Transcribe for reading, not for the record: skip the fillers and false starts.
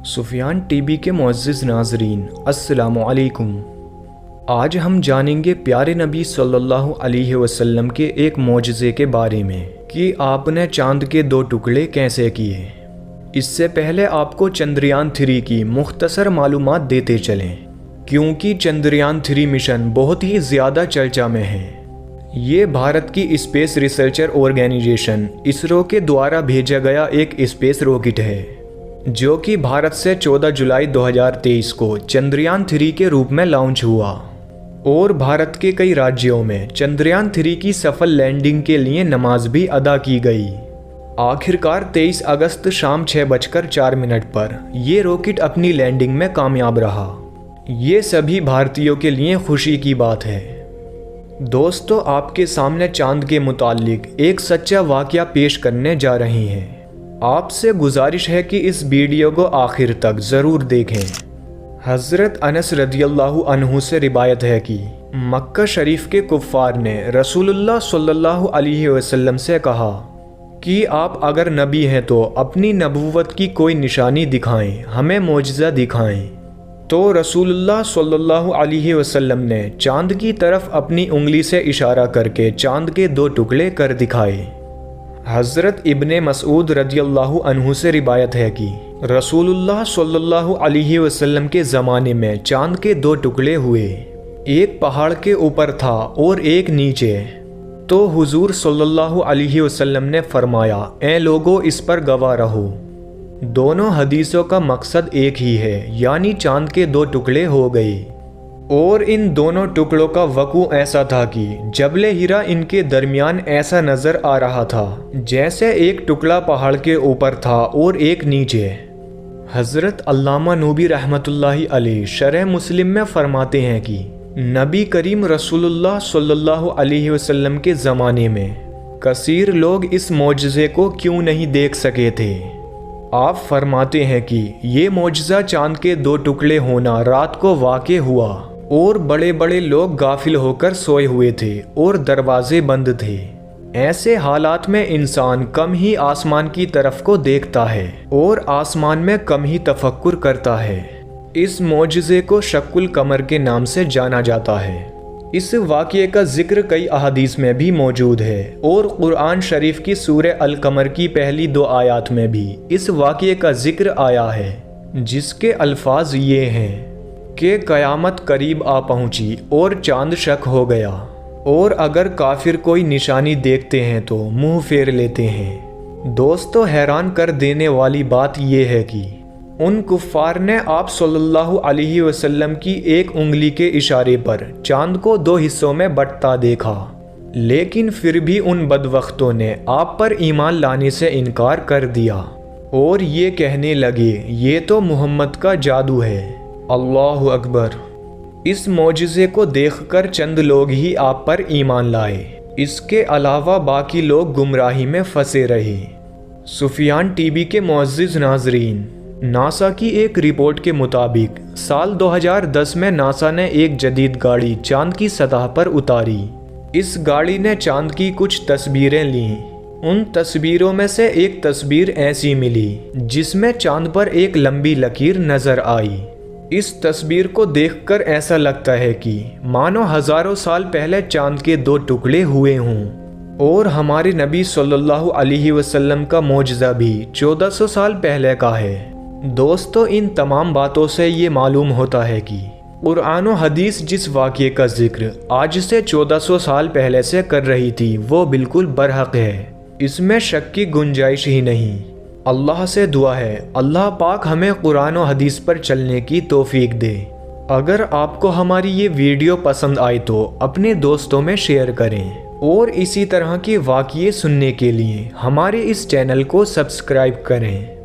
سفیان T V کے معزز ناظرین السلام علیکم۔ آج ہم جانیں گے پیارے نبی صلی اللہ علیہ وسلم کے ایک معجزے کے بارے میں کہ آپ نے چاند کے 2 ٹکڑے کیسے کیے۔ اس سے پہلے آپ کو چندریان 3 کی مختصر معلومات دیتے چلیں، کیونکہ چندریان 3 مشن بہت ہی زیادہ چرچا میں ہے۔ یہ بھارت کی اسپیس ریسرچر آرگنائزیشن اسرو کے دوارا بھیجا گیا ایک اسپیس راکٹ ہے، جو کہ بھارت سے 14 جولائی 2023 کو چندریان 3 کے روپ میں لانچ ہوا اور بھارت کے کئی راجیوں میں چندریان 3 کی سفل لینڈنگ کے لیے نماز بھی ادا کی گئی۔ آخرکار 23 اگست شام 6:04 پر یہ راکٹ اپنی لینڈنگ میں کامیاب رہا۔ یہ سبھی بھارتیوں کے لیے خوشی کی بات ہے۔ دوستو، آپ کے سامنے چاند کے متعلق ایک سچا واقعہ پیش کرنے جا رہی ہیں۔ آپ سے گزارش ہے کہ اس ویڈیو کو آخر تک ضرور دیکھیں۔ حضرت انس رضی اللہ عنہ سے روایت ہے کہ مکہ شریف کے کفار نے رسول اللہ صلی اللہ علیہ وسلم سے کہا کہ آپ اگر نبی ہیں تو اپنی نبوت کی کوئی نشانی دکھائیں، ہمیں معجزہ دکھائیں۔ تو رسول اللہ صلی اللہ علیہ وسلم نے چاند کی طرف اپنی انگلی سے اشارہ کر کے چاند کے 2 ٹکڑے کر دکھائے۔ حضرت ابن مسعود رضی اللہ عنہ سے روایت ہے کہ رسول اللہ صلی اللہ علیہ وسلم کے زمانے میں چاند کے 2 ٹکڑے ہوئے، ایک پہاڑ کے اوپر تھا اور ایک نیچے۔ تو حضور صلی اللہ علیہ وسلم نے فرمایا، اے لوگو، اس پر گواہ رہو۔ دونوں حدیثوں کا مقصد ایک ہی ہے، یعنی چاند کے 2 ٹکڑے ہو گئے، اور ان دونوں ٹکڑوں کا وقوع ایسا تھا کہ جبل ہیرا ان کے درمیان ایسا نظر آ رہا تھا جیسے ایک ٹکڑا پہاڑ کے اوپر تھا اور ایک نیچے۔ حضرت علامہ نوبی رحمۃ اللہ علیہ شرح مسلم میں فرماتے ہیں کہ نبی کریم رسول اللہ صلی اللہ علیہ وسلم کے زمانے میں کثیر لوگ اس معجزے کو کیوں نہیں دیکھ سکے تھے۔ آپ فرماتے ہیں کہ یہ معجزہ چاند کے 2 ٹکڑے ہونا رات کو واقع ہوا اور بڑے بڑے لوگ غافل ہو کر سوئے ہوئے تھے اور دروازے بند تھے۔ ایسے حالات میں انسان کم ہی آسمان کی طرف کو دیکھتا ہے اور آسمان میں کم ہی تفکر کرتا ہے۔ اس معجزے کو شق القمر کے نام سے جانا جاتا ہے۔ اس واقعے کا ذکر کئی احادیث میں بھی موجود ہے اور قرآن شریف کی سورہ القمر کی پہلی 2 آیات میں بھی اس واقعے کا ذکر آیا ہے، جس کے الفاظ یہ ہیں کہ قیامت قریب آ پہنچی اور چاند شق ہو گیا، اور اگر کافر کوئی نشانی دیکھتے ہیں تو منہ پھیر لیتے ہیں۔ دوستو، حیران کر دینے والی بات یہ ہے کہ ان کفار نے آپ صلی اللہ علیہ وسلم کی ایک انگلی کے اشارے پر چاند کو 2 حصوں میں بٹتا دیکھا، لیکن پھر بھی ان بدبختوں نے آپ پر ایمان لانے سے انکار کر دیا اور یہ کہنے لگے، یہ تو محمد کا جادو ہے۔ اللہ اکبر۔ اس معجزے کو دیکھ کر چند لوگ ہی آپ پر ایمان لائے، اس کے علاوہ باقی لوگ گمراہی میں پھنسے رہے۔ سفیان ٹی وی کے معزز ناظرین، ناسا کی ایک رپورٹ کے مطابق سال 2010 میں ناسا نے ایک جدید گاڑی چاند کی سطح پر اتاری۔ اس گاڑی نے چاند کی کچھ تصویریں لیں۔ ان تصویروں میں سے ایک تصویر ایسی ملی جس میں چاند پر ایک لمبی لکیر نظر آئی۔ اس تصویر کو دیکھ کر ایسا لگتا ہے کہ مانو ہزاروں سال پہلے چاند کے 2 ٹکڑے ہوئے ہوں، اور ہمارے نبی صلی اللہ علیہ وسلم کا معجزہ بھی 1400 سال پہلے کا ہے۔ دوستو، ان تمام باتوں سے یہ معلوم ہوتا ہے کہ قرآن و حدیث جس واقعے کا ذکر آج سے 1400 سال پہلے سے کر رہی تھی وہ بالکل برحق ہے، اس میں شک کی گنجائش ہی نہیں۔ اللہ سے دعا ہے اللہ پاک ہمیں قرآن و حدیث پر چلنے کی توفیق دے۔ اگر آپ کو ہماری یہ ویڈیو پسند آئی تو اپنے دوستوں میں شیئر کریں، اور اسی طرح کے واقعے سننے کے لیے ہمارے اس چینل کو سبسکرائب کریں۔